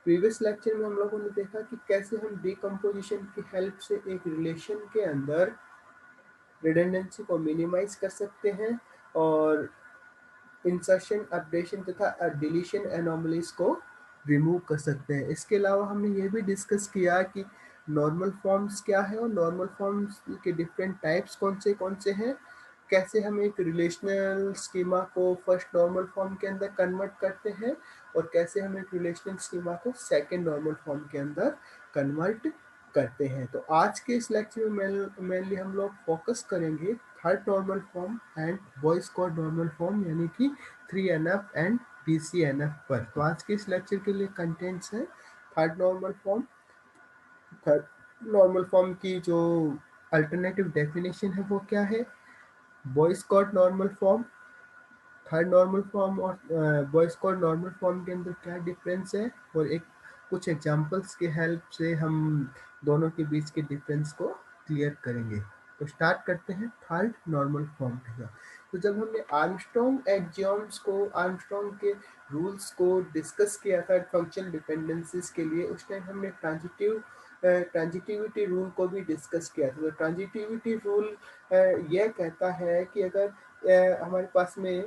Previous lecture में हम लोगों ने देखा कि कैसे हम डिकम्पोजिशन की हेल्प से एक रिलेशन के अंदर रिडंडेंसी को मिनिमाइज कर सकते हैं और इंसर्शन, अपडेशन तथा डिलीशन एनोमलीज को रिमूव कर सकते हैं। इसके अलावा हमने ये भी डिस्कस किया कि नॉर्मल फॉर्म्स क्या है और नॉर्मल फॉर्म्स के डिफरेंट टाइप्स कौन से हैं, कैसे हम एक रिलेशनल स्कीमा को फर्स्ट नॉर्मल फॉर्म के अंदर कन्वर्ट करते हैं और कैसे हम एक रिलेशनल स्कीमा को सेकंड नॉर्मल फॉर्म के अंदर कन्वर्ट करते हैं। तो आज के इस लेक्चर में मेनली हम लोग फोकस करेंगे third normal form and boys code normal form यानी कि 3NF एंड BCNF पर। तो आज के इस लेक्चर के लिए कंटेंट्स है third normal form. Third normal form की जो अल्टरनेटिव डेफिनेशन है वो क्या है, boys code normal form, third normal form और बॉयज कोड नॉर्मल फॉर्म के अंदर क्या डिफरेंस है, और एक कुछ एग्जांपल्स के हेल्प से हम दोनों के बीच के डिफरेंस को क्लियर करेंगे। तो स्टार्ट करते हैं थर्ड नॉर्मल फॉर्म के साथ। तो जब हमने आर्मस्ट्रॉन्ग एक्सियोम्स को, आर्मस्ट्रॉन्ग के रूल्स को डिस्कस किया था फंक्शनल डिपेंडेंसीज के लिए, उस टाइम हमने ट्रांजिटिविटी रूल को भी डिस्कस किया था। तो ट्रांजिटिविटी रूल यह कहता है कि अगर हमारे पास में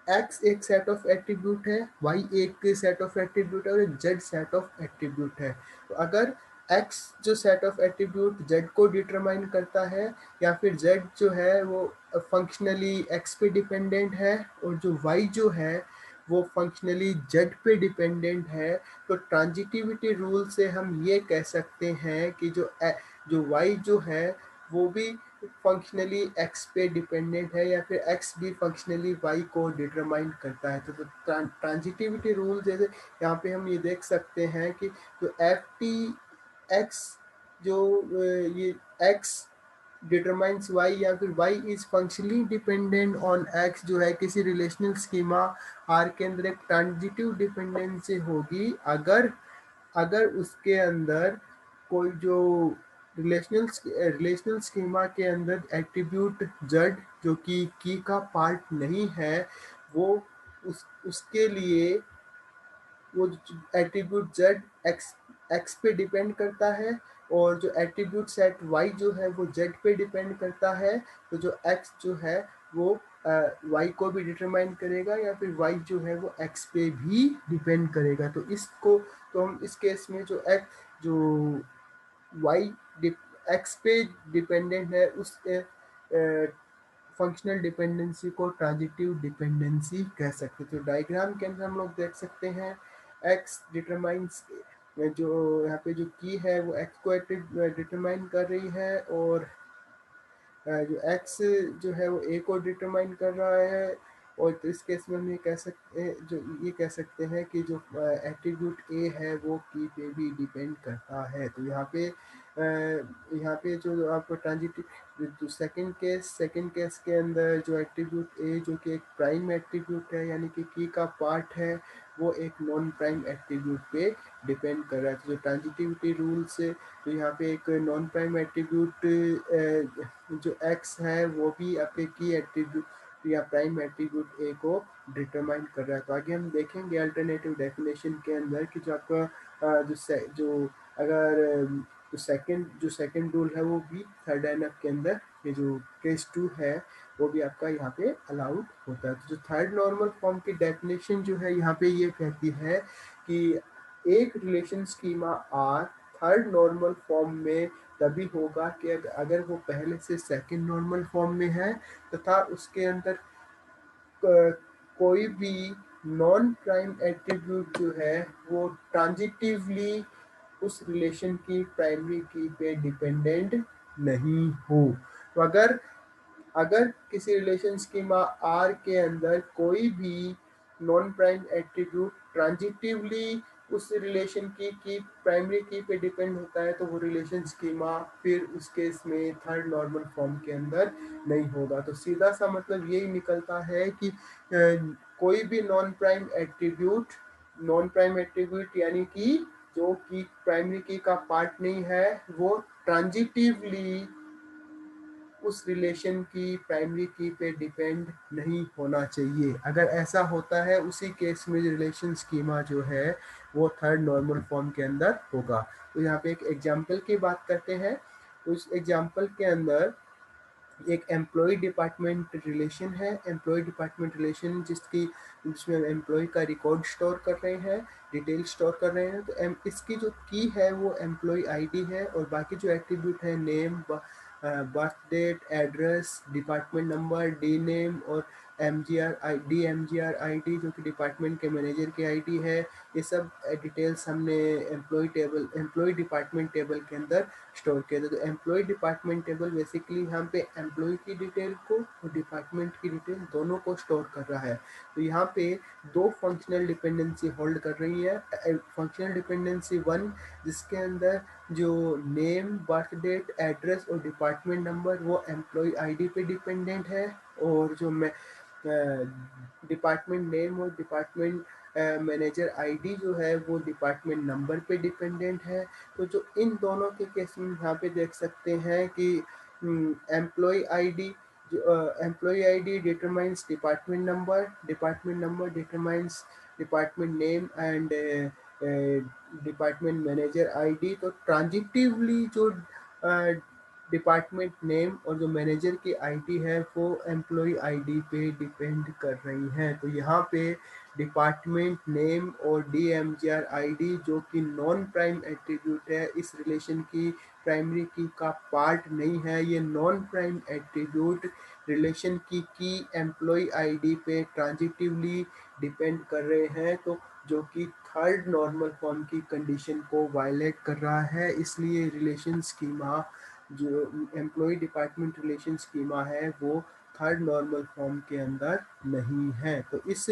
एक्स एक सेट ऑफ एट्रीब्यूट है, वाई एक सेट ऑफ एट्रीब्यूट है और एक जेड सेट ऑफ एट्रीब्यूट है। तो अगर एक्स जो सेट ऑफ एट्रीब्यूट जेड को डिटरमाइन करता है या फिर जेड जो है वो फंक्शनली एक्स पे डिपेंडेंट है और जो वाई जो है वो फंक्शनली जेड पे डिपेंडेंट है, तो ट्रांजिटिविटी रूल से हम ये कह सकते हैं कि जो वाई जो है वो भी फंक्शनली एक्स पे डिपेंडेंट है या फिर एक्स भी फंक्शनली वाई को डिटरमाइन करता है। तो ट्रांजिटिविटी रूल जैसे यहाँ पे हम ये देख सकते हैं कि जो एफ टी एक्स जो ये एक्स डिटरमाइंस वाई या फिर Y is functionally dependent on X जो है किसी रिलेशनल स्कीमा आर के अंदर एक ट्रांजिटिव डिपेंडेंसी होगी अगर अगर उसके अंदर कोई जो रिलेशनल स्कीमा के अंदर एट्रीब्यूट जेड जो कि की का पार्ट नहीं है, वो उसके लिए वो एट्रीब्यूट जेड एक्स एक्स पे डिपेंड करता है और जो एट्रीब्यूट सेट वाई जो है वो जेड पे डिपेंड करता है। तो जो एक्स जो है वो वाई को भी डिटरमाइन करेगा या फिर वाई जो है वो एक्स पे भी डिपेंड करेगा। तो इसको तो हम इस केस में जो वाई एक्स पे डिपेंडेंट है उस फंक्शनल डिपेंडेंसी को ट्रांजिटिव डिपेंडेंसी कह सकते हैं। तो डायग्राम के अंदर हम लोग देख सकते हैं एक्स डिटरमाइंस, जो यहाँ पे जो की है वो एक्स को डिटरमाइन कर रही है और जो एक्स जो है वो ए को डिटरमाइन कर रहा है। और तो इस केस में हम ये कह सकते हैं कि जो एट्रीब्यूट ए है वो की पे भी डिपेंड करता है। तो यहाँ पे जो आपको ट्रांजिटिव जो सेकंड केस के अंदर जो एट्रीब्यूट ए जो कि एक प्राइम एट्रीब्यूट है यानी कि की का पार्ट है, वो एक नॉन प्राइम एट्रीब्यूट पे डिपेंड कर रहा है। तो जो ट्रांजिटिविटी रूल से तो यहाँ पे एक नॉन प्राइम एट्रीब्यूट जो x है वो भी आपके की एट्रीब्यूट या प्राइम एट्रीब्यूट a को डिटरमाइन कर रहा है। तो आगे हम देखेंगे अल्टरनेटिव डेफिनेशन के अंदर कि जो आपका जो अगर जो सेकंड रूल है वो भी थर्ड एनएफ के अंदर ये जो केस 2 है वो भी आपका यहाँ पे अलाउड होता है। तो जो थर्ड नॉर्मल फॉर्म की डेफिनेशन जो है यहाँ पे ये कहती है कि एक relation schema R third normal form में तभी होगा कि अगर वो पहले से सेकंड नॉर्मल फॉर्म में है तथा उसके अंदर कोई भी नॉन प्राइम एट्रीब्यूट जो है वो ट्रांजिटिवली उस रिलेशन की प्राइमरी की पे डिपेंडेंट नहीं हो। तो अगर अगर किसी रिलेशन स्कीमा आर के अंदर कोई भी नॉन प्राइम एट्रीब्यूट ट्रांजिटिवली उस रिलेशन की प्राइमरी की पे डिपेंड होता है तो वो रिलेशन स्कीमा फिर उस केस में थर्ड नॉर्मल फॉर्म के अंदर नहीं होगा। तो सीधा सा मतलब यही निकलता है कि कोई भी नॉन प्राइम एट्रीब्यूट यानी कि जो की प्राइमरी की का पार्ट नहीं है वो ट्रांजिटिवली उस रिलेशन की प्राइमरी की पे डिपेंड नहीं होना चाहिए। अगर ऐसा होता है उसी केस में रिलेशन स्कीमा जो है वो थर्ड नॉर्मल फॉर्म के अंदर होगा। तो यहाँ पे एक एग्जांपल की बात करते हैं। तो उस एग्जांपल के अंदर एक एम्प्लॉय डिपार्टमेंट रिलेशन है। एम्प्लॉय डिपार्टमेंट रिलेशन जिसमें हम एम्प्लॉय का रिकॉर्ड स्टोर कर रहे हैं, डिटेल स्टोर कर रहे हैं। तो इसकी जो की है वो एम्प्लॉय आईडी है, और बाकी जो एट्रीब्यूट है name, birth date, address, department number, D name, और एमजीआर आईडी जो कि डिपार्टमेंट के मैनेजर की आईडी है। ये सब डिटेल्स हमने एम्प्लॉय डिपार्टमेंट टेबल के अंदर स्टोर किया था। तो एम्प्लॉय डिपार्टमेंट टेबल बेसिकली यहाँ पे एम्प्लॉय की डिटेल को और डिपार्टमेंट की डिटेल दोनों को स्टोर कर रहा है। तो यहाँ पे दो फंक्शनल डिपेंडेंसी होल्ड कर रही है। फंक्शनल डिपेंडेंसी 1 जिसके अंदर जो नेम, बर्थ डेट, एड्रेस और डिपार्टमेंट नंबर वो एम्प्लॉय आईडी पे डिपेंडेंट है, और जो मैं डिपार्टमेंट नेम और डिपार्टमेंट मैनेजर आईडी जो है वो डिपार्टमेंट नंबर पे डिपेंडेंट है। तो जो इन दोनों के केस में यहाँ पे देख सकते हैं कि employee ID determines department number determines department name and department manager ID. तो ट्रांजिटिवली जो डिपार्टमेंट नेम और जो मैनेजर की आईडी है वो एम्प्लॉय आईडी पे डिपेंड कर रही हैं। तो यहाँ पे डिपार्टमेंट नेम और डीएमजीआर आईडी जो कि नॉन प्राइम एट्रीब्यूट है, इस रिलेशन की प्राइमरी की का पार्ट नहीं है। ये नॉन प्राइम एट्रीब्यूट रिलेशन की एम्प्लॉय आईडी पे ट्रांजिटिवली डिपेंड कर रहे हैं, तो जो कि थर्ड नॉर्मल फॉर्म की कंडीशन को वायलेट कर रहा है। इसलिए रिलेशन स्कीमा जो एम्प्लॉय डिपार्टमेंट रिलेशन स्कीमा है वो थर्ड नॉर्मल फॉर्म के अंदर नहीं है। तो इस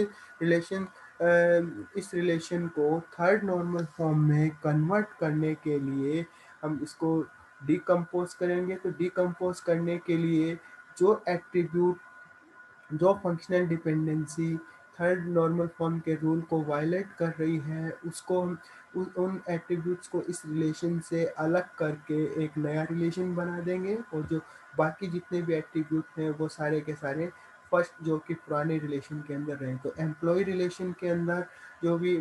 रिलेशन को थर्ड नॉर्मल फॉर्म में कन्वर्ट करने के लिए हम इसको डिकम्पोज करेंगे। तो डिकम्पोज करने के लिए जो एट्रीब्यूट, जो functional dependency third normal form के रूल को वायलेट कर रही है, उसको हम उन एट्रीब्यूट्स को इस रिलेशन से अलग करके एक नया रिलेशन बना देंगे, और जो बाकी जितने भी एट्रीब्यूट हैं वो सारे के सारे फर्स्ट जो कि पुराने रिलेशन के अंदर रहे। तो एम्प्लॉय रिलेशन के अंदर जो भी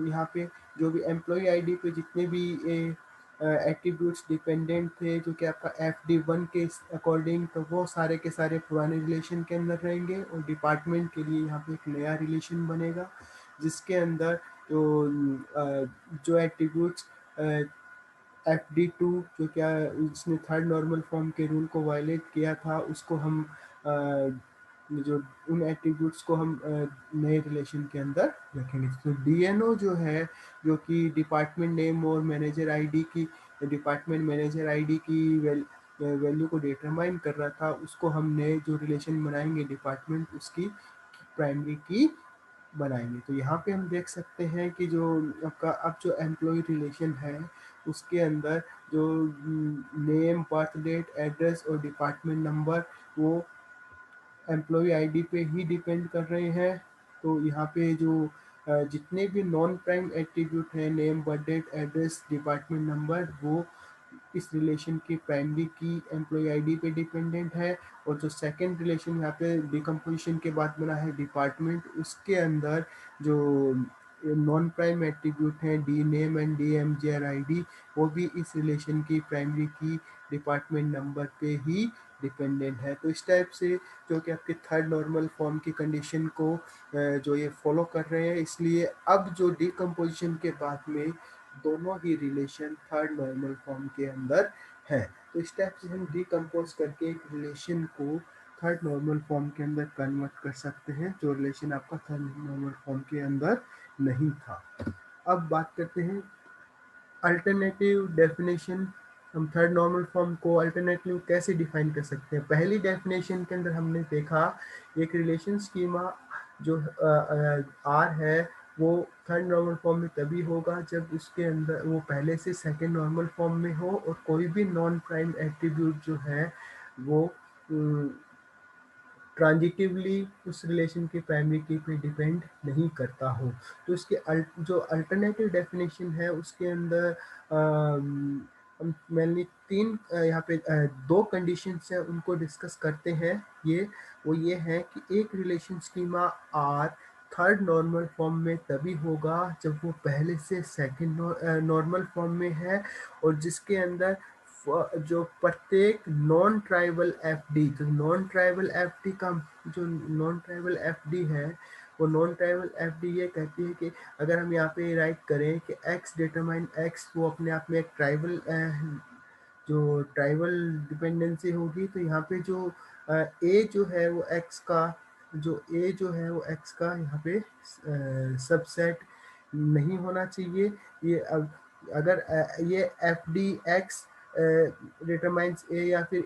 यहाँ पे जो भी एम्प्लॉय आईडी पे जितने भी एट्रीब्यूट्स डिपेंडेंट थे जो कि आपका FD1 के अकॉर्डिंग, तो वो सारे के सारे पुराने रिलेशन के अंदर रहेंगे, और डिपार्टमेंट के लिए यहाँ पे एक नया रिलेशन बनेगा जिसके अंदर जो एट्रीब्यूट्स FD2 जो क्या इसने थर्ड नॉर्मल फॉर्म के रूल को वायलेट किया था उसको हम जो उन एट्रीब्यूट्स को हम नए रिलेशन के अंदर रखेंगे। तो DNO जो है जो कि डिपार्टमेंट नेम और मैनेजर आईडी की डिपार्टमेंट मैनेजर आईडी की वैल्यू को डिटरमाइन कर रहा था, उसको हमने जो रिलेशन बनाएंगे डिपार्टमेंट उसकी प्राइमरी की बनाएंगे। तो यहाँ पे हम देख सकते हैं कि जो आपका अब जो एम्प्लॉय रिलेशन है उसके अंदर जो नेम, बर्थ डेट, एड्रेस और डिपार्टमेंट नंबर वो एम्प्लॉय आईडी पे ही डिपेंड कर रहे हैं। तो यहाँ पे जो जितने भी नॉन प्राइम एट्रीब्यूट हैं name, birth date, address, department number, वो इस रिलेशन की प्राइमरी की एम्प्लॉय आईडी पे डिपेंडेंट है। और जो सेकंड रिलेशन यहाँ पे डिकम्पोजिशन के बाद बना है डिपार्टमेंट, उसके अंदर जो नॉन प्राइम एट्रीब्यूट हैं D name and DMGR ID, वो भी इस रिलेशन की प्राइमरी की डिपार्टमेंट नंबर पे ही डिपेंडेंट है। तो इस टाइप से जो कि आपके थर्ड नॉर्मल फॉर्म की कंडीशन को जो ये फॉलो कर रहे हैं, इसलिए अब जो डिकम्पोजिशन के बाद में दोनों ही रिलेशन थर्ड नॉर्मल फॉर्म के अंदर है। तो इस टाइप से हम डिकम्पोज करके एक रिलेशन को थर्ड नॉर्मल फॉर्म के अंदर कन्वर्ट कर सकते हैं जो रिलेशन आपका थर्ड नॉर्मल फॉर्म के अंदर नहीं था। अब बात करते हैं अल्टरनेटिव डेफिनेशन। हम थर्ड नॉर्मल फॉर्म को अल्टरनेटिव कैसे डिफाइन कर सकते हैं। पहली डेफिनेशन के अंदर हमने देखा एक रिलेशन स्कीमा जो R है वो थर्ड नॉर्मल फॉर्म में तभी होगा जब उसके अंदर वो पहले से सेकंड नॉर्मल फॉर्म में हो और कोई भी नॉन प्राइम एट्रीब्यूट जो है वो ट्रांजिटिवली उस रिलेशन की प्राइमरी की पे डिपेंड नहीं करता हो। तो इसके जो अल्टरनेटिव डेफिनेशन है उसके अंदर हम मेनली तीन यहाँ पे दो कंडीशंस हैं उनको डिस्कस करते हैं। ये है कि एक relation schema R third normal form में तभी होगा जब वो पहले से सेकंड नॉर्मल फॉर्म में है, और जिसके अंदर जो प्रत्येक नॉन ट्राइबल एफडी, जो नॉन ट्राइबल एफडी का जो नॉन ट्राइबल एफडी है, वो नॉन ट्राइबल एफडी ये कहती है कि अगर हम यहाँ पे राइट करें कि x डिटरमाइन x, वो अपने आप में एक ट्राइबल जो ट्राइबल डिपेंडेंसी होगी, तो यहाँ पे जो a जो है वो x का जो a जो है वो x का यहाँ पे सबसेट नहीं होना चाहिए। ये अब अगर ये F D X determines A, या फिर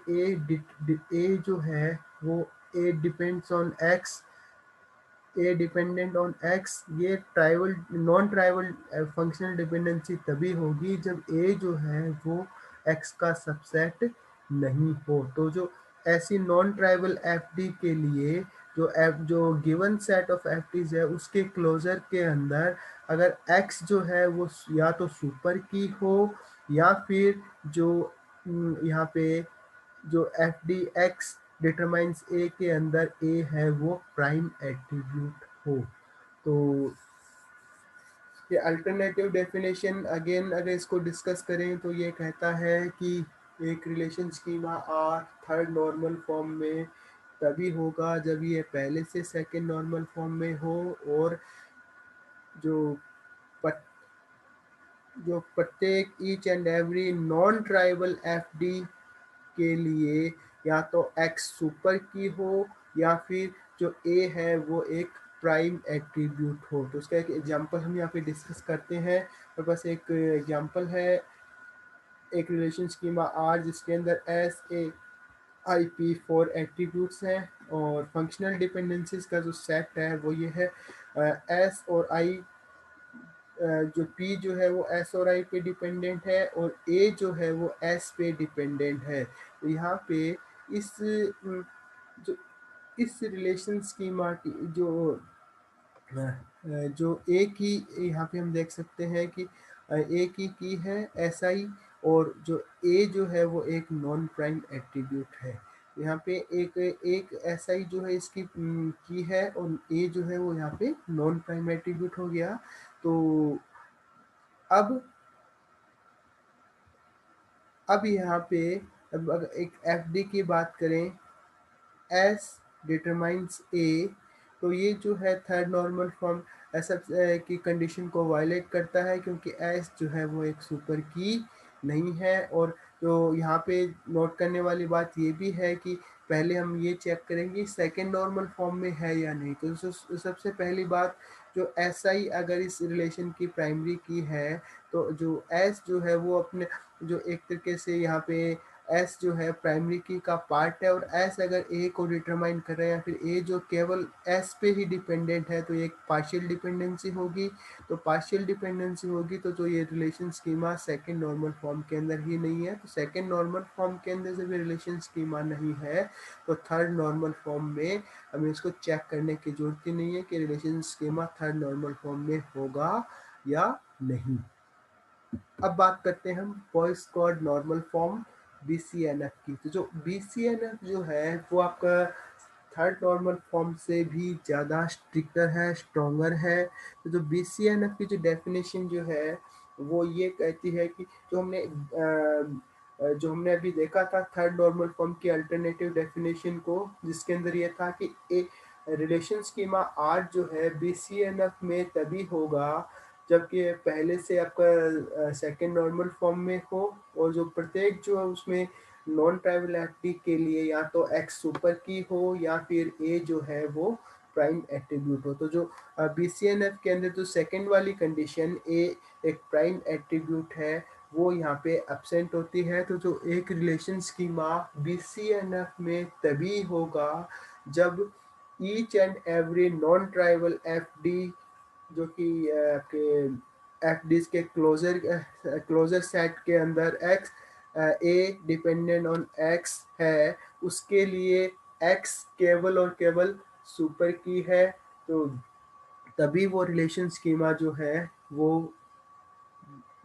ए जो है वो A depends on X, A dependent on X, ये trivial non trivial functional dependency तभी होगी जब ए जो है वो एक्स का सबसेट नहीं हो। तो जो ऐसी नॉन ट्राइबल एफडी के लिए जो गिवन सेट ऑफ एफडीज है उसके क्लोजर के अंदर अगर एक्स जो है वो या तो सुपर की हो, या फिर जो यहाँ पे जो एफ डी एक्स डिटरमाइंस ए के अंदर ए है वो प्राइम एट्रीब्यूट हो। तो ये अल्टरनेटिव डेफिनेशन अगेन अगर इसको डिस्कस करें तो ये कहता है कि एक relation schema R third normal form में तभी होगा जब ये पहले से सेकंड नॉर्मल फॉर्म में हो, और जो पट, जो प्रत्येक each and every non tribal F D के लिए या तो x सुपर की हो, या फिर जो a है वो एक प्राइम एट्रीब्यूट हो। तो उसका एक एग्जांपल हम यहाँ पे डिस्कस करते हैं। और बस एक एग्जांपल है, एक रिलेशन स्कीमा R जिसके अंदर S A I P 4 attributes हैं, और फंक्शनल डिपेंडेंसीज का जो सेट है वो ये है S और I, जो P जो है वो S और I पे डिपेंडेंट है, और A जो है वो S पे डिपेंडेंट है। तो यहाँ पे इस जो इस रिलेशन स्कीमा की जो ए की यहाँ पे हम देख सकते हैं कि ए की है SI, और जो ए जो है वो एक नॉन प्राइम एट्रीब्यूट है। यहाँ पे एक SI जो है इसकी की है, और ए जो है वो यहाँ पे नॉन प्राइम एट्रीब्यूट हो गया। तो अब यहाँ पे अब अगर एक एफडी की बात करें, एस डिटरमाइंस ए, तो ये जो है थर्ड नॉर्मल फॉर्म ऐसा की कंडीशन को वायलेट करता है, क्योंकि एस जो है वो एक सुपर की नहीं है। और जो यहाँ पे नोट करने वाली बात ये भी है कि पहले हम ये चेक करेंगे सेकंड नॉर्मल फॉर्म में है या नहीं। तो सबसे पहली बात, जो एस आई अगर इस रिलेशन की प्राइमरी की है, तो जो एस जो है वो अपने जो एक तरीके से यहाँ पे एस जो है प्राइमरी की का पार्ट है, और एस अगर ए को डिटरमाइन कर रहे हैं, या फिर ए जो केवल एस पे ही डिपेंडेंट है, तो एक पार्शियल डिपेंडेंसी होगी। तो पार्शियल डिपेंडेंसी होगी तो जो ये relation schema second normal form के अंदर ही नहीं है। तो सेकंड नॉर्मल फॉर्म के अंदर जब ये रिलेशन स्कीमा नहीं है, तो थर्ड नॉर्मल फॉर्म में हमें इसको चेक करने की जरूरत ही नहीं है कि relation schema third normal form में होगा या नहीं। अब बात करते हैं हम boys squad normal form BCNF की। तो जो BCNF जो है वो आपका थर्ड नॉर्मल फॉर्म से भी ज़्यादा स्ट्रिक्टर है, स्ट्रॉन्गर है। तो जो BCNF की जो डेफिनेशन जो है वो ये कहती है कि जो हमने अभी देखा था थर्ड नॉर्मल फॉर्म की अल्टरनेटिव डेफिनेशन को, जिसके अंदर ये था कि एक रिलेशन स्कीमा R जो है BCNF में तभी होगा जबकि पहले से आपका सेकंड नॉर्मल फॉर्म में हो, और जो प्रत्येक जो उसमें नॉन ट्राइबल एफडी के लिए या तो एक्स सुपर की हो, या फिर ए जो है वो प्राइम एट्रीब्यूट हो। तो जो BCNF के अंदर जो सेकंड वाली कंडीशन ए एक प्राइम एट्रीब्यूट है वो यहाँ पे एब्सेंट होती है। तो जो एक रिलेशन स्कीमा BCNF में तभी होगा जब each and every non tribal FD जो कि आपके एफडीज के क्लोजर सेट के अंदर x A dependent on x है, उसके लिए एक्स केवल और केवल सुपर की है। तो तभी वो रिलेशन स्कीमा जो है वो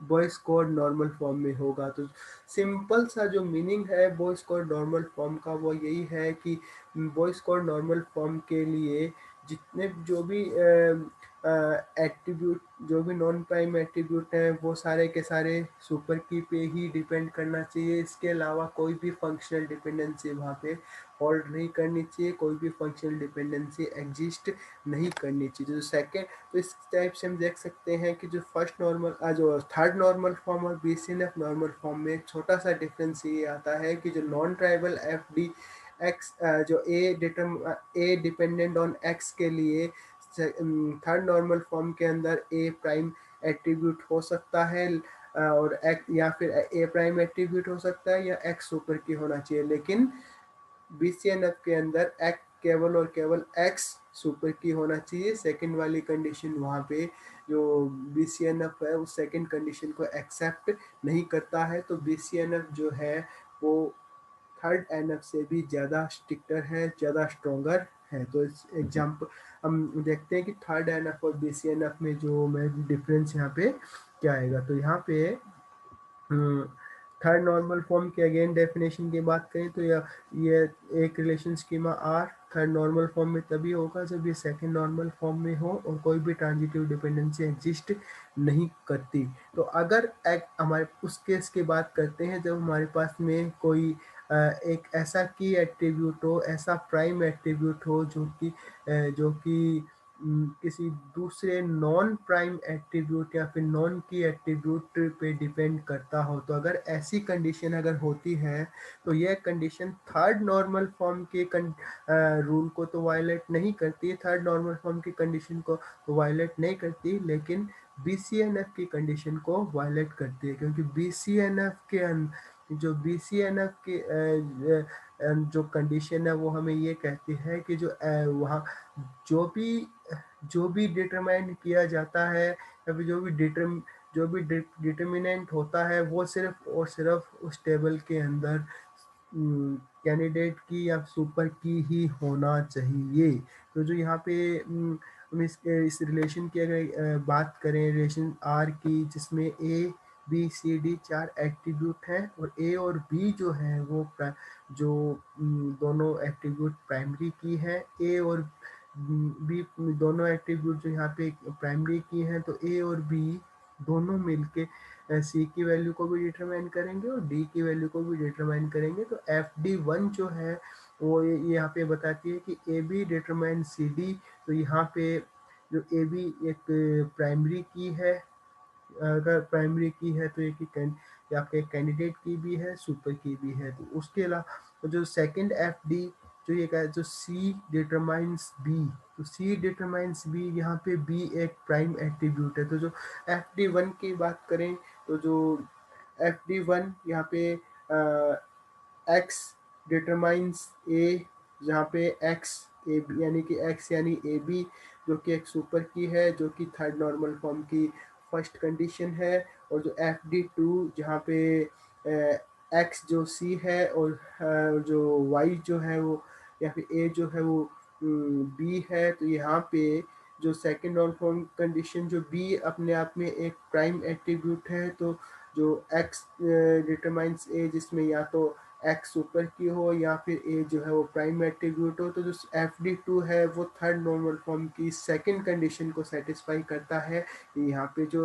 बॉयज़ कोड नॉर्मल फॉर्म में होगा। तो सिंपल सा जो मीनिंग है बॉयज़ कोड नॉर्मल फॉर्म का वो यही है कि बॉयज़ कोड नॉर्मल फॉर्म के लिए जितने जो भी एट्रीब्यूट जो भी नॉन प्राइम एट्रीब्यूट हैं वो सारे के सारे सुपर की पे ही डिपेंड करना चाहिए। इसके अलावा कोई भी फंक्शनल डिपेंडेंसी वहाँ पे होल्ड नहीं करनी चाहिए, कोई भी फंक्शनल डिपेंडेंसी एग्जिस्ट नहीं करनी चाहिए। जो सेकंड तो इस टाइप से हम देख सकते हैं कि जो फर्स्ट नॉर्मल जो थर्ड नॉर्मल फॉर्म और बीसीएनएफ नॉर्मल फॉर्म में एक छोटा सा डिफरेंस ये आता है कि जो नॉन ट्राइबल एफडी एक्स जो ए डिपेंडेंट ऑन एक्स के लिए थर्ड नॉर्मल फॉर्म के अंदर ए प्राइम एट्रीब्यूट हो सकता है और एक्स या फिर ए प्राइम एट्रीब्यूट हो सकता है या एक्स सुपर की होना चाहिए, लेकिन बीसीएनएफ के अंदर एक्स केवल और केवल एक्स सुपर की होना चाहिए। सेकंड वाली कंडीशन वहाँ पे जो बीसीएनएफ है उस सेकंड कंडीशन को एक्सेप्ट नहीं करता है। तो बीसीएनएफ जो है वो थर्ड एनएफ से भी ज़्यादा स्ट्रिक्टर है, ज़्यादा स्ट्रोंगर है। तो इस एग्जाम्पल हम देखते हैं कि थर्ड एनएफ और बीसीएनएफ में जो मैं डिफरेंस यहाँ पे क्या आएगा। तो यहाँ पे थर्ड नॉर्मल फॉर्म की अगेन डेफिनेशन की बात करें तो ये एक relation schema R third normal form में तभी होगा जब ये सेकंड नॉर्मल फॉर्म में हो और कोई भी ट्रांजिटिव डिपेंडेंसी एग्जिस्ट नहीं करती। तो अगर हमारे उस केस की बात करते हैं जब हमारे पास में कोई एक ऐसा की एट्रीब्यूट हो, ऐसा प्राइम एट्रीब्यूट हो जो कि किसी दूसरे नॉन प्राइम एट्रीब्यूट या फिर नॉन की एट्रीब्यूट पे डिपेंड करता हो। तो अगर ऐसी कंडीशन अगर होती है तो यह कंडीशन थर्ड नॉर्मल फॉर्म के रूल को तो वायलेट नहीं करती, थर्ड नॉर्मल फॉर्म की कंडीशन को वायलेट नहीं करती, लेकिन बीसीएनएफ की कंडीशन को वायलेट करती है, क्योंकि बीसीएनएफ के जो बीसीएनएफ के जो कंडीशन है वो हमें ये कहती है कि जो वहाँ जो भी जो भी डिटरमाइन किया जाता है या फिर जो भी डिटर्मिनेंट होता है वो सिर्फ और सिर्फ उस टेबल के अंदर कैंडिडेट की या सुपर की ही होना चाहिए। तो जो यहाँ पे हम इस रिलेशन की अगर बात करें रिलेशन आर की जिसमें ए बी सी डी चार एट्रीब्यूट हैं और ए और बी जो है वो जो दोनों एट्रीब्यूट प्राइमरी की है, ए और बी दोनों एट्रीब्यूट जो यहाँ पे प्राइमरी की हैं तो ए और बी दोनों मिलके सी की वैल्यू को भी डिटरमाइन करेंगे और डी की वैल्यू को भी डिटरमाइन करेंगे। तो एफ डी वन जो है वो यहाँ पे बताती है कि A B determine C D. तो यहाँ पे जो ए बी एक प्राइमरी की है, अगर प्राइमरी की है तो ये आपके कैंडिडेट की भी है, सुपर की भी है। तो उसके अलावा जो सेकंड एफ डी जो ये कहा जो सी डिटरमाइंस बी, तो सी डिटरमाइंस बी यहाँ पे बी एक प्राइम एट्रीब्यूट है। तो जो एफ डी वन की बात करें तो जो एफ डी वन यहाँ पे एक्स डिटरमाइंस ए, जहाँ पे एक्स ए बी यानी कि एक्स यानी ए बी जो कि एक सुपर की है जो कि थर्ड नॉर्मल फॉर्म की फर्स्ट कंडीशन है। और जो एफ डी टू जहाँ पे एक्स जो सी है और जो वाई जो है वो या फिर ए जो है वो बी है। तो यहाँ पे जो सेकंड नॉन फॉर्म कंडीशन जो बी अपने आप में एक प्राइम एट्रीब्यूट है, तो जो एक्स डिटरमाइंस ए जिसमें या तो एक्स सुपर की हो या फिर ए जो है वो प्राइम एट्रीब्यूट हो, तो जो एफ डी टू है वो थर्ड नॉर्मल फॉर्म की सेकंड कंडीशन को सेटिस्फाई करता है। यहाँ पे जो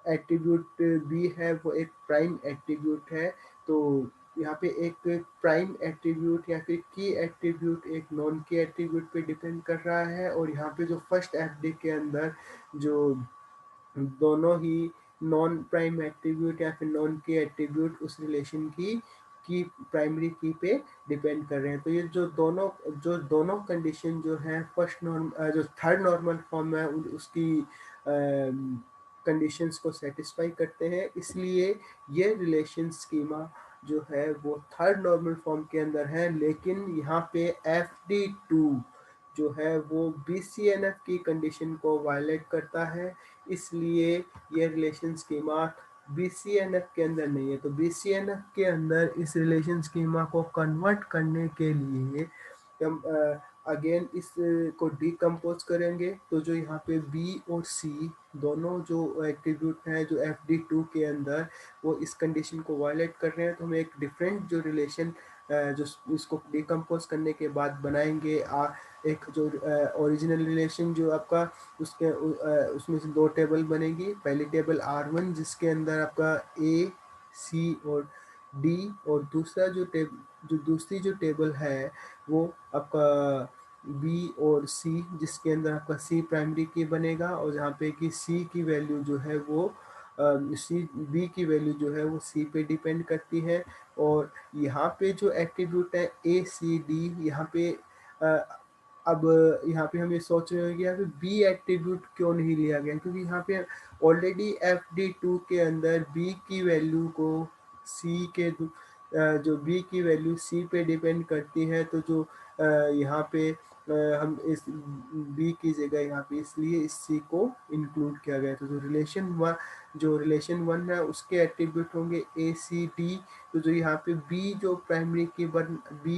एट्रीब्यूट बी है वो एक प्राइम एट्रीब्यूट है। तो यहाँ पे एक प्राइम एट्रीब्यूट या फिर की एट्रीब्यूट एक नॉन की एट्रीब्यूट पे डिपेंड कर रहा है। और यहाँ पे जो फर्स्ट एफ डी के अंदर जो दोनों ही नॉन प्राइम एट्रीब्यूट या फिर नॉन की एट्रीब्यूट उस रिलेशन की प्राइमरी की पे डिपेंड कर रहे हैं। तो ये जो दोनों कंडीशन जो है फर्स्ट नॉर्म जो थर्ड नॉर्मल फॉर्म है उसकी कंडीशंस को सेटिस्फाई करते हैं, इसलिए ये रिलेशन स्कीमा जो है वो थर्ड नॉर्मल फॉर्म के अंदर है। लेकिन यहाँ पे एफ डी टू जो है वो बीसीएनएफ की कंडीशन को वायलेट करता है, इसलिए ये रिलेशन स्कीमा बीसीएनएफ के अंदर नहीं है। तो बीसीएनएफ के अंदर इस रिलेशन स्कीमा को कन्वर्ट करने के लिए हम अगेन इस को डिकम्पोज करेंगे तो जो यहाँ पे बी और सी दोनों जो एट्रीब्यूट हैं जो FD2 के अंदर वो इस कंडीशन को वायलेट कर रहे हैं, तो हम एक डिफरेंट जो रिलेशन जो इसको डिकम्पोज करने के बाद बनाएंगे एक जो ओरिजिनल रिलेशन जो आपका उसमें से दो टेबल बनेगी। पहली टेबल R1 जिसके अंदर आपका A, C और D, और जो दूसरी जो टेबल है वो आपका बी और सी जिसके अंदर आपका सी प्राइमरी की बनेगा, और जहाँ पे कि सी की वैल्यू जो है वो सी बी की वैल्यू जो है वो सी पे डिपेंड करती है। और यहाँ पे जो एट्रीब्यूट है ACD, यहाँ पे अब यहाँ पे हम ये सोच रहे हो कि यहाँ पे बी एट्रीब्यूट क्यों नहीं लिया गया, क्योंकि यहाँ पे ऑलरेडी FD2 के अंदर बी की वैल्यू को सी के जो बी की वैल्यू सी पे डिपेंड करती है, तो जो यहाँ पे हम इस बी की जगह यहाँ पे इसलिए इस सी को इंक्लूड किया गया। तो जो रिलेशन वन है उसके एट्रीब्यूट होंगे ACD। तो जो यहाँ पे बी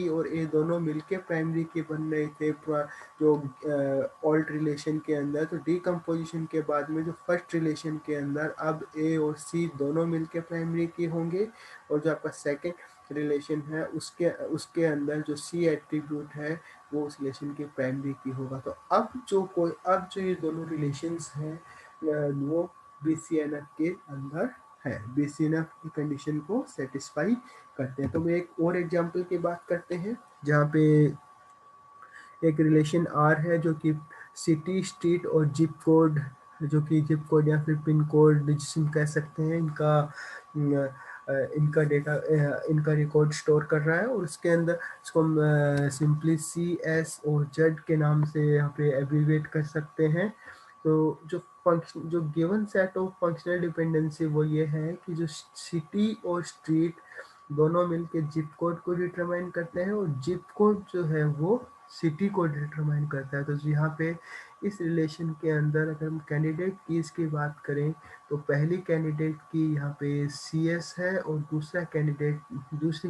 और ए दोनों मिलके प्राइमरी की बन रहे थे जो ऑल्ट रिलेशन के अंदर, तो डिकम्पोजिशन के बाद में जो फर्स्ट रिलेशन के अंदर अब ए और सी दोनों मिलके प्राइमरी की होंगे, और जो आपका सेकेंड रिलेशन है उसके उसके अंदर जो सी एट्रीब्यूट है वो उस रिलेशन के प्राइमरी की होगा। तो अब जो ये दोनों रिलेशंस हैं वो BCNF के अंदर है, BCNF की कंडीशन को सेटिस्फाई करते हैं। तो मैं एक और एग्जांपल की बात करते हैं जहाँ पे एक रिलेशन R है जो कि सिटी, स्ट्रीट और जिप कोड, जो कि जिप कोड या फिर पिन कोड जिसे कह सकते हैं, इनका डेटा इनका रिकॉर्ड स्टोर कर रहा है, और उसके अंदर इसको हम सिंपली CS और Z के नाम से यहाँ पे एब्रीवेट कर सकते हैं। तो जो given set of functional dependency वो ये है कि जो सिटी और स्ट्रीट दोनों मिलके जिप कोड को डिटरमाइन करते हैं, और जिप कोड जो है वो सिटी को डिटरमाइन करता है। तो यहाँ पे इस रिलेशन के अंदर अगर हम कैंडिडेट कीज की बात करें तो पहली कैंडिडेट की यहाँ पे CS है, और दूसरी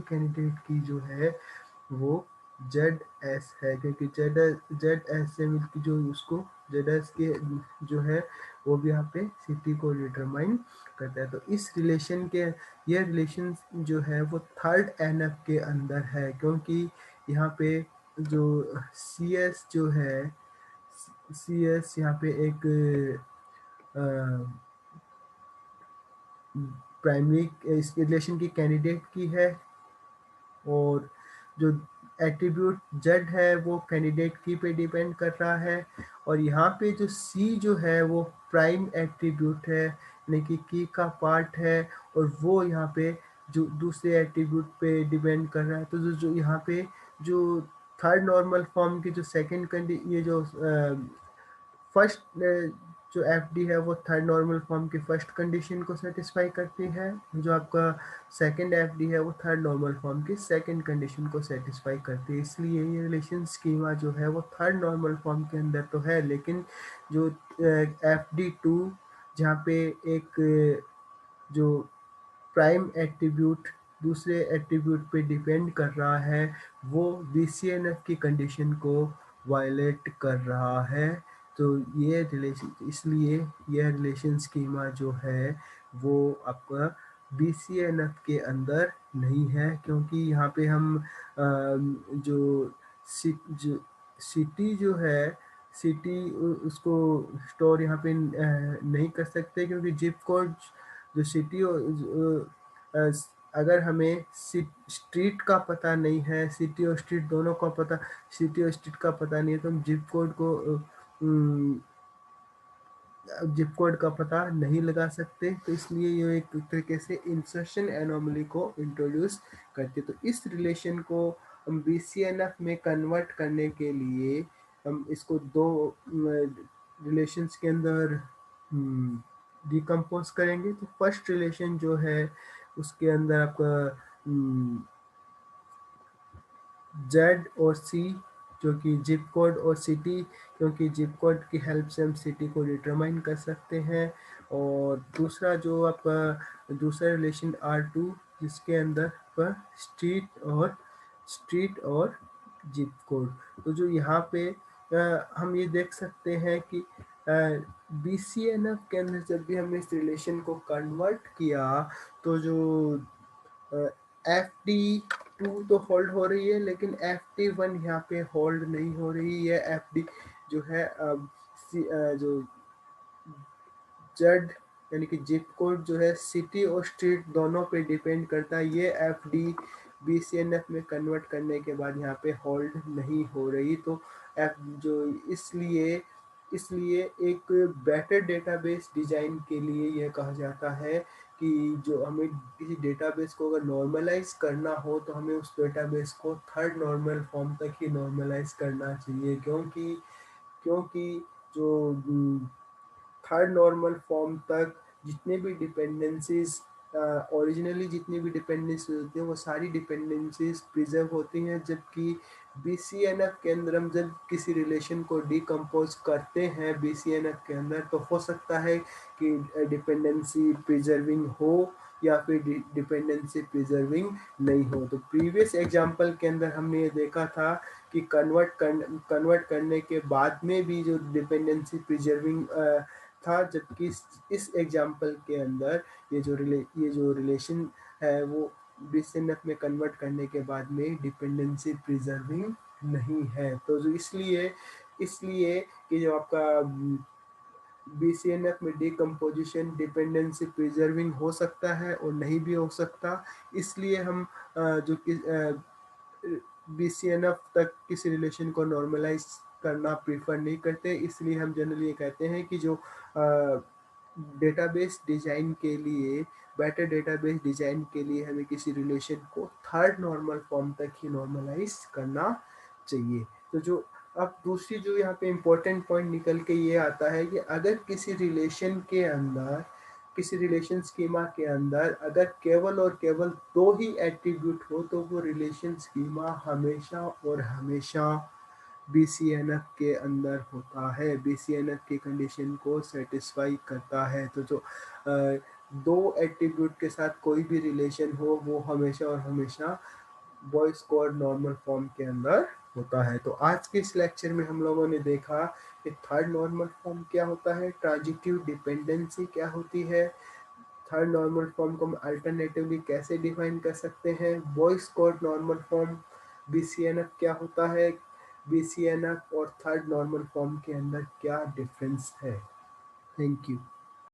कैंडिडेट की जो है वो ZS है, क्योंकि ZS से मिलकर जो उसको ZS के जो है वो भी यहाँ पे सिटी को डिटरमाइन करता है। तो इस रिलेशन के ये रिलेशन जो है वो थर्ड NF के अंदर है, क्योंकि यहाँ पे जो CS जो है CS यहाँ पे एक प्राइमरी इस रिलेशन की कैंडिडेट की है, और जो एट्रीब्यूट Z है वो कैंडिडेट की पे डिपेंड कर रहा है, और यहाँ पे जो C जो है वो प्राइम एट्रीब्यूट है यानी कि की का पार्ट है, और वो यहाँ पे जो दूसरे एट्रीब्यूट पे डिपेंड कर रहा है। तो जो यहाँ पे जो थर्ड नॉर्मल फॉर्म की जो ये जो फर्स्ट जो FD है वो थर्ड नॉर्मल फॉर्म की फर्स्ट कंडीशन को सेटिस्फाई करती है, जो आपका सेकंड FD है वो थर्ड नॉर्मल फॉर्म की सेकंड कंडीशन को सेटिस्फाई करती है। इसलिए ये रिलेशन स्कीमा जो है वो थर्ड नॉर्मल फॉर्म के अंदर तो है, लेकिन जो FD2 जहाँ पे एक जो प्राइम एट्रीब्यूट दूसरे एट्रीब्यूट पे डिपेंड कर रहा है वो BCNF की कंडीशन को वायलेट कर रहा है। तो ये रिलेशन इसलिए यह रिलेशन स्कीमा जो है वो आपका BCNF के अंदर नहीं है, क्योंकि यहाँ पे हम जो सिटी जो है सिटी उसको स्टोर यहाँ पे नहीं कर सकते, क्योंकि जिप कोड जो सिटी अगर हमें स्ट्रीट का पता नहीं है, सिटी और स्ट्रीट दोनों का पता सिटी और स्ट्रीट का पता नहीं है, तो हम जिप कोड का पता नहीं लगा सकते। तो इसलिए ये एक तरीके से इंसर्शन एनोमली को इंट्रोड्यूस करते। तो इस रिलेशन को हम BCNF में कन्वर्ट करने के लिए हम इसको दो रिलेशंस के अंदर डिकम्पोज करेंगे। तो फर्स्ट रिलेशन जो है उसके अंदर आपका Z और C जो कि जिप कोड और सिटी, क्योंकि जिप कोड की हेल्प से हम सिटी को डिटरमाइन कर सकते हैं। और दूसरा जो आपका दूसरा रिलेशन R2 जिसके अंदर पर स्ट्रीट और ज़िप कोड। तो जो यहाँ पे हम ये देख सकते हैं कि बीसीएनएफ के अंदर जब भी हमने इस रिलेशन को कन्वर्ट किया, तो जो अ, एफडी2 तो होल्ड हो रही है, लेकिन एफडी1 यहाँ पे होल्ड नहीं हो रही है। एफडी जो है जो जेड यानी कि जिप कोड जो है सिटी और स्ट्रीट दोनों पे डिपेंड करता है। ये एफडी बीसीएनएफ में कन्वर्ट करने के बाद यहाँ पे होल्ड नहीं हो रही। तो एफ जो इसलिए इसलिए एक बेटर डेटाबेस डिजाइन के लिए यह कहा जाता है कि जो हमें किसी डेटाबेस को अगर नॉर्मलाइज करना हो, तो हमें उस डेटाबेस को थर्ड नॉर्मल फॉर्म तक ही नॉर्मलाइज करना चाहिए, क्योंकि क्योंकि जो थर्ड नॉर्मल फॉर्म तक जितने भी डिपेंडेंसीज ओरिजिनली जितनी भी डिपेंडेंसीज होती हैं, वो सारी डिपेंडेंसीज प्रिजर्व होती हैं। जबकि बीसीएनएफ के अंदर हम जब किसी रिलेशन को डिकम्पोज करते हैं बीसीएनएफ के अंदर, तो हो सकता है कि डिपेंडेंसी प्रिजर्विंग हो या फिर डिपेंडेंसी प्रिजर्विंग नहीं हो। तो प्रीवियस एग्जांपल के अंदर हमने ये देखा था कि कन्वर्ट करने के बाद में भी जो डिपेंडेंसी प्रिजर्विंग था, जबकि इस एग्जाम्पल के अंदर ये जो रिलेशन है वो बीसीएनएफ में कन्वर्ट करने के बाद में डिपेंडेंसी प्रिजर्विंग नहीं है। तो जो इसलिए इसलिए कि जो आपका बीसीएनएफ में डिकम्पोजिशन डिपेंडेंसी प्रिजर्विंग हो सकता है और नहीं भी हो सकता। इसलिए हम जो कि बीसीएनएफ तक किसी रिलेशन को नॉर्मलाइज करना प्रीफर नहीं करते। इसलिए हम जनरली ये कहते हैं कि जो डेटाबेस डिजाइन के लिए बेटर डेटाबेस डिजाइन के लिए हमें किसी रिलेशन को थर्ड नॉर्मल फॉर्म तक ही नॉर्मलाइज करना चाहिए। तो जो अब दूसरी जो यहाँ पे इम्पोर्टेंट पॉइंट निकल के ये आता है कि अगर किसी रिलेशन स्कीमा के अंदर अगर केवल और केवल दो ही एट्रीब्यूट हो, तो वो रिलेशन स्कीमा हमेशा और हमेशा बीसीएनएफ के अंदर होता है, बीसीएनएफ की कंडीशन को सेटिस्फाई करता है। तो जो दो एट्रीब्यूट के साथ कोई भी रिलेशन हो, वो हमेशा और हमेशा बॉयज कोड नॉर्मल फॉर्म के अंदर होता है। तो आज के इस लेक्चर में हम लोगों ने देखा कि थर्ड नॉर्मल फॉर्म क्या होता है, ट्रांजिटिव डिपेंडेंसी क्या होती है, थर्ड नॉर्मल फॉर्म को हम अल्टरनेटिवली कैसे डिफाइन कर सकते हैं, boys code normal form BCNF क्या होता है, बीसीएनएफ और थर्ड नॉर्मल फॉर्म के अंदर क्या डिफरेंस है। Thank you.